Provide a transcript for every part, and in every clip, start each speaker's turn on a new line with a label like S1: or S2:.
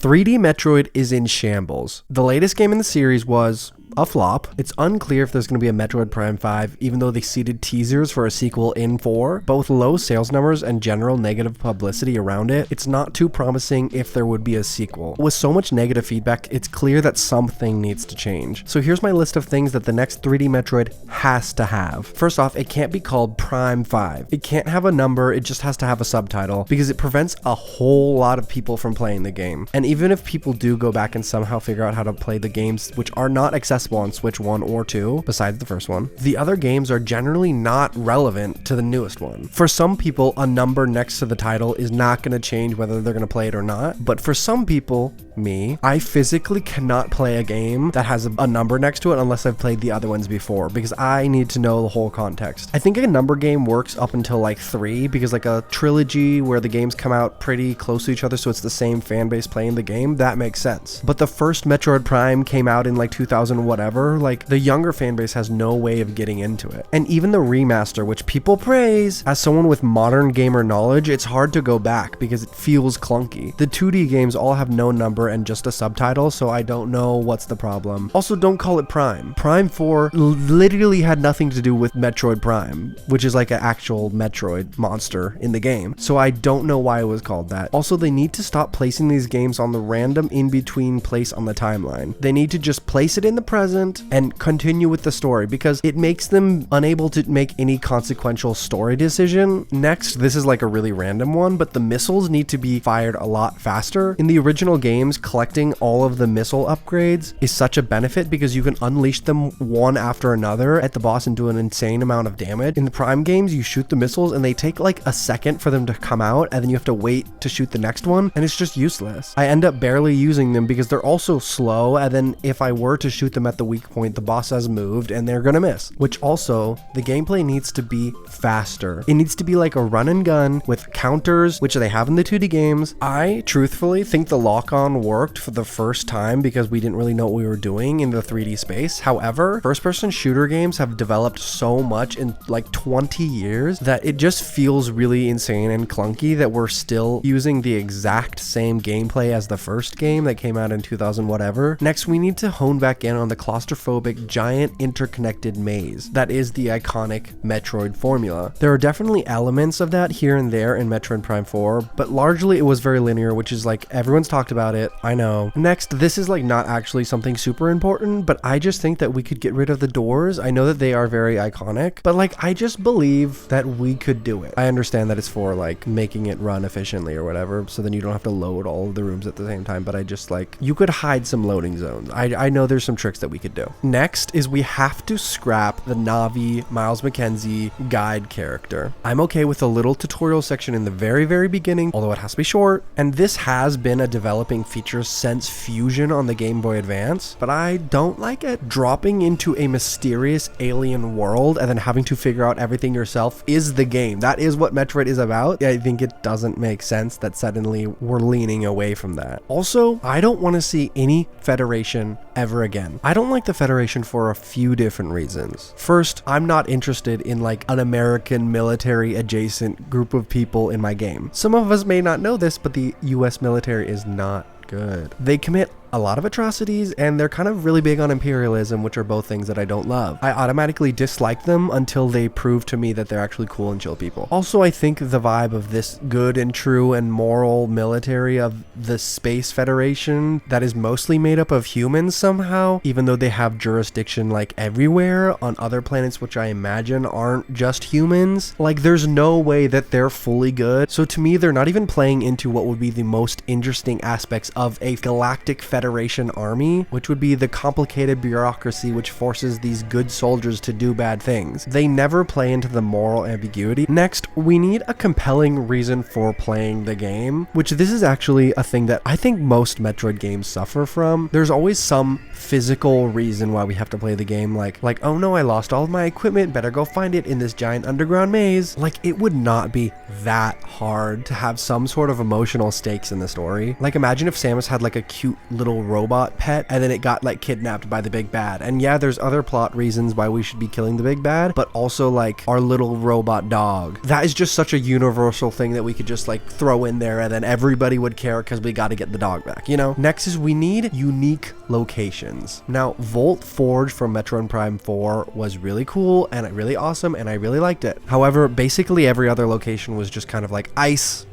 S1: 3D Metroid is in shambles. The latest game in the series was a flop. It's unclear if there's going to be a Metroid Prime 5, even though they seeded teasers for a sequel in 4. But with low sales numbers and general negative publicity around it, it's not too promising if there would be a sequel. With so much negative feedback, it's clear that something needs to change. So here's my list of things that the next 3D Metroid has to have. First off, it can't be called Prime 5. It can't have a number, it just has to have a subtitle, because it prevents a whole lot of people from playing the game. And even if people do go back and somehow figure out how to play the games, which are not accessible on Switch 1 or 2, besides the first one, the other games are generally not relevant to the newest one. For some people, a number next to the title is not going to change whether they're going to play it or not, but for some people, me, I physically cannot play a game that has a number next to it unless I've played the other ones before, because I need to know the whole context. I think a number game works up until like 3, because like a trilogy where the games come out pretty close to each other, so it's the same fan base playing the game, that makes sense. But the first Metroid Prime came out in like 2000 whatever, like the younger fan base has no way of getting into it. And even the remaster, which people praise, as someone with modern gamer knowledge, it's hard to go back because it feels clunky. The 2D games all have no number and just a subtitle, so I don't know what's the problem. Also, don't call it Prime. Prime 4 literally had nothing to do with Metroid Prime, which is like an actual Metroid monster in the game, so I don't know why it was called that. Also, they need to stop placing these games on the random in-between place on the timeline. They need to just place it in the present and continue with the story, because it makes them unable to make any consequential story decision. Next, this is like a really random one, but the missiles need to be fired a lot faster. In the original games, collecting all of the missile upgrades is such a benefit because you can unleash them one after another at the boss and do an insane amount of damage. In the Prime games, you shoot the missiles and they take like a second for them to come out, and then you have to wait to shoot the next one, and it's just useless. I end up barely using them because they're also slow, and then if I were to shoot them at the weak point, the boss has moved and they're gonna miss. Which also, the gameplay needs to be faster. It needs to be like a run and gun with counters, which they have in the 2D games. I truthfully think the lock-on worked for the first time because we didn't really know what we were doing in the 3D space. However, first-person shooter games have developed so much in like 20 years that it just feels really insane and clunky that we're still using the exact same gameplay as the first game that came out in 2000 whatever. Next, we need to hone back in on the claustrophobic giant interconnected maze that is the iconic Metroid formula. There are definitely elements of that here and there in Metroid Prime 4, but largely it was very linear, which is like everyone's talked about it, I know. Next, this is like not actually something super important, but I just think that we could get rid of the doors. I know that they are very iconic, but like I just believe that we could do it. I understand that it's for like making it run efficiently or whatever, so then you don't have to load all of the rooms at the same time, but I just like, you could hide some loading zones. I know there's some tricks that we could do. Next is we have to scrap the Navi Miles McKenzie guide character. I'm okay with a little tutorial section in the very beginning, although it has to be short, and this has been a developing feature since Fusion on the Game Boy Advance, but I don't like it. Dropping into a mysterious alien world and then having to figure out everything yourself is the game. That is what Metroid is about. I think it doesn't make sense that suddenly we're leaning away from that. Also, I don't want to see any Federation ever again. I don't like the Federation for a few different reasons. First, I'm not interested in like an American military adjacent group of people in my game. Some of us may not know this, but the US military is not good. They commit a lot of atrocities, and they're kind of really big on imperialism, which are both things that I don't love. I automatically dislike them until they prove to me that they're actually cool and chill people. Also, I think the vibe of this good and true and moral military of the Space Federation that is mostly made up of humans somehow, even though they have jurisdiction like everywhere on other planets, which I imagine aren't just humans, like there's no way that they're fully good. So to me, they're not even playing into what would be the most interesting aspects of a galactic Federation army, which would be the complicated bureaucracy which forces these good soldiers to do bad things. They never play into the moral ambiguity. Next, we need a compelling reason for playing the game, which this is actually a thing that I think most Metroid games suffer from. There's always some physical reason why we have to play the game, like oh no, I lost all of my equipment, better go find it in this giant underground maze. Like, it would not be that hard to have some sort of emotional stakes in the story. Like, imagine if Samus had like a cute little little robot pet, and then it got like kidnapped by the big bad. And yeah, there's other plot reasons why we should be killing the big bad, but also like our little robot dog. That is just such a universal thing that we could just like throw in there, and then everybody would care because we got to get the dog back, you know? Next is we need unique locations. Now, Volt Forge from Metroid Prime 4 was really cool and really awesome, and I really liked it. However, basically every other location was just kind of like ice,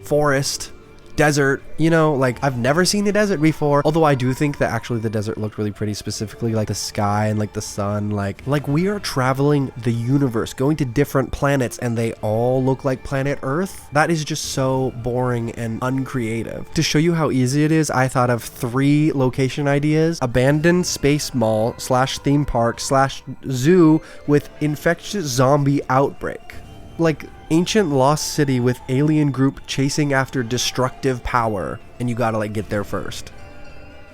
S1: forest, desert, you know, like I've never seen a desert before, although I do think that actually the desert looked really pretty, specifically like the sky and like the sun, like we are traveling the universe, going to different planets, and they all look like planet Earth. That is just so boring and uncreative. To show you how easy it is, I thought of 3 location ideas: abandoned space mall / theme park / zoo with infectious zombie outbreak, like ancient lost city with alien group chasing after destructive power, and you gotta like get there first.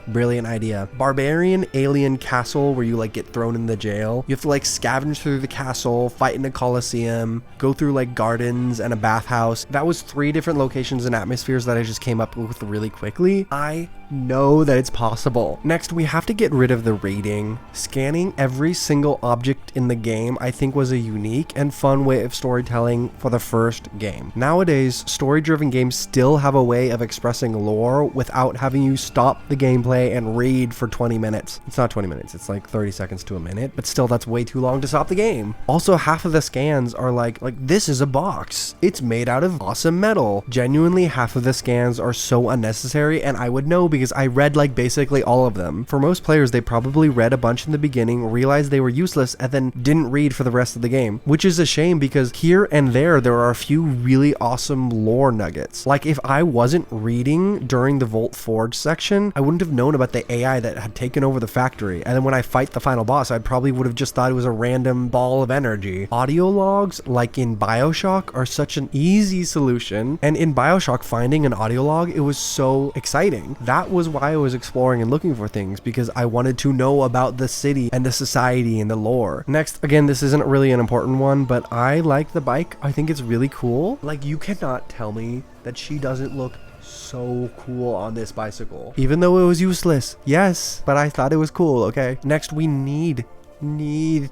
S1: Brilliant idea. Barbarian alien castle where you like get thrown in the jail. You have to like scavenge through the castle, fight in a coliseum, go through like gardens and a bathhouse. That was 3 different locations and atmospheres that I just came up with really quickly. I know that it's possible. Next, we have to get rid of the raiding. Scanning every single object in the game I think was a unique and fun way of storytelling for the first game. Nowadays, story-driven games still have a way of expressing lore without having you stop the gameplay and read for 20 minutes. It's not 20 minutes, it's like 30 seconds to a minute, but still that's way too long to stop the game. Also, half of the scans are like this is a box. It's made out of awesome metal. Genuinely, half of the scans are so unnecessary, and I would know because I read like basically all of them. For most players, they probably read a bunch in the beginning, realized they were useless, and then didn't read for the rest of the game, which is a shame because here and there are a few really awesome lore nuggets. Like if I wasn't reading during the Volt Forge section, I wouldn't have known about the AI that had taken over the factory, and then when I fight the final boss, I probably would have just thought it was a random ball of energy. Audio logs, like in BioShock, are such an easy solution, and in BioShock, finding an audio log, it was so exciting. That was why I was exploring and looking for things, because I wanted to know about the city and the society and the lore. Next, again, this isn't really an important one, but I like the bike. I think it's really cool. Like, you cannot tell me that she doesn't look so cool on this bicycle, even though it was useless. Yes, but I thought it was cool. Okay, next we need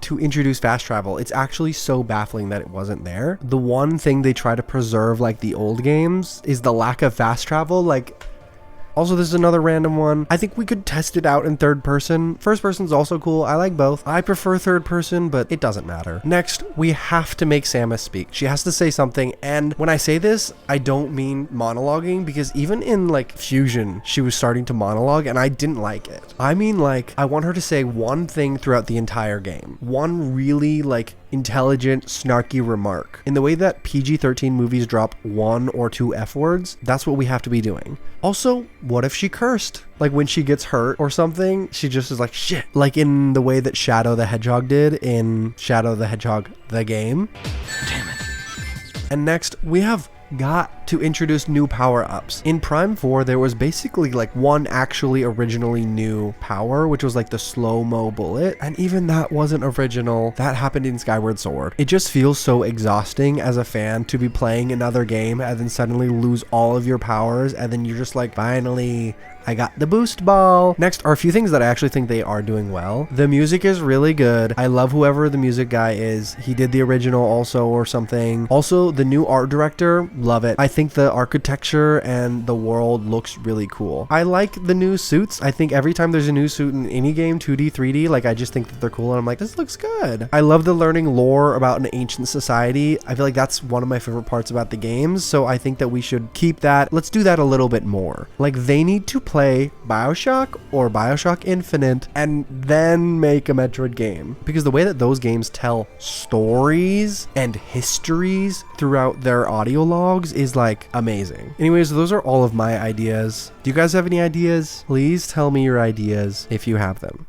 S1: to introduce fast travel. It's actually so baffling that it wasn't there. The one thing they try to preserve like the old games is the lack of fast travel. Like, also, this is another random one. I think we could test it out in third person. First person's also cool. I like both. I prefer third person, but it doesn't matter. Next, we have to make Samus speak. She has to say something. And when I say this, I don't mean monologuing, because even in like Fusion, she was starting to monologue and I didn't like it. I mean, like, I want her to say one thing throughout the entire game. One really like intelligent, snarky remark. In the way that PG-13 movies drop 1 or 2 F words, that's what we have to be doing. Also, what if she cursed? Like when she gets hurt or something, she just is like, shit. Like in the way that Shadow the Hedgehog did in Shadow the Hedgehog, the game. Damn it. And next, we have got to introduce new power-ups. In Prime 4, there was basically like one actually originally new power, which was like the slow-mo bullet, and even that wasn't original. That happened in Skyward Sword. It just feels so exhausting as a fan to be playing another game and then suddenly lose all of your powers, and then you're just like, finally, I got the boost ball. Next are a few things that I actually think they are doing well. The music is really good. I love whoever the music guy is. He did the original also or something. Also, the new art director, love it. I think the architecture and the world looks really cool. I like the new suits. I think every time there's a new suit in any game, 2D, 3D, like I just think that they're cool and I'm like, this looks good. I love the learning lore about an ancient society. I feel like that's one of my favorite parts about the games, so I think that we should keep that. Let's do that a little bit more. Like, they need to play BioShock or BioShock Infinite and then make a Metroid game, because the way that those games tell stories and histories throughout their audio logs is like amazing. Anyways, those are all of my ideas. Do you guys have any ideas? Please tell me your ideas if you have them.